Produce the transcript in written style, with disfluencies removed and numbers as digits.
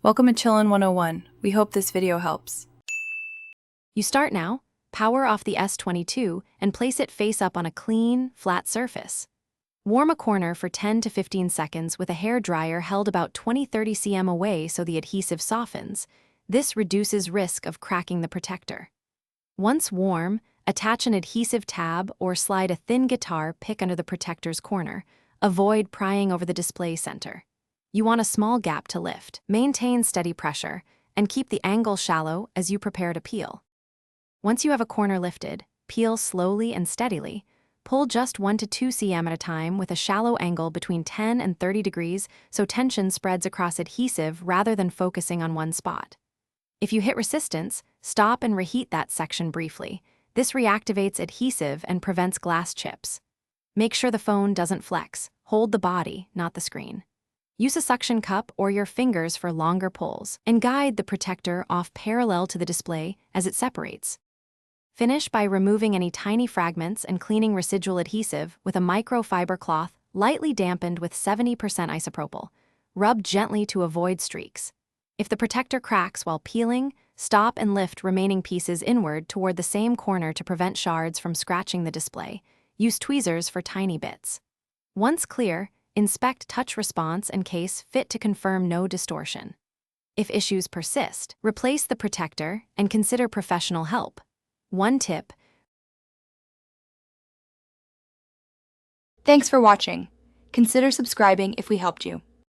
Welcome to Chillin' 101. We hope this video helps. You start now, power off the S22 and place it face up on a clean, flat surface. Warm a corner for 10 to 15 seconds with a hair dryer held about 20-30 cm away so the adhesive softens. This reduces risk of cracking the protector. Once warm, attach an adhesive tab or slide a thin guitar pick under the protector's corner. Avoid prying over the display center. You want a small gap to lift. Maintain steady pressure and keep the angle shallow as you prepare to peel. Once you have a corner lifted, peel slowly and steadily. Pull just 1 to 2 cm at a time with a shallow angle between 10 and 30 degrees so tension spreads across adhesive rather than focusing on one spot. If you hit resistance, stop and reheat that section briefly. This reactivates adhesive and prevents glass chips. Make sure the phone doesn't flex. Hold the body, not the screen. Use a suction cup or your fingers for longer pulls, and guide the protector off parallel to the display as it separates. Finish by removing any tiny fragments and cleaning residual adhesive with a microfiber cloth lightly dampened with 70% isopropyl. Rub gently to avoid streaks. If the protector cracks while peeling, stop and lift remaining pieces inward toward the same corner to prevent shards from scratching the display. Use tweezers for tiny bits. Once clear, inspect touch response and case fit to confirm no distortion. If issues persist, replace the protector and consider professional help. One tip. Thanks for watching. Consider subscribing if we helped you.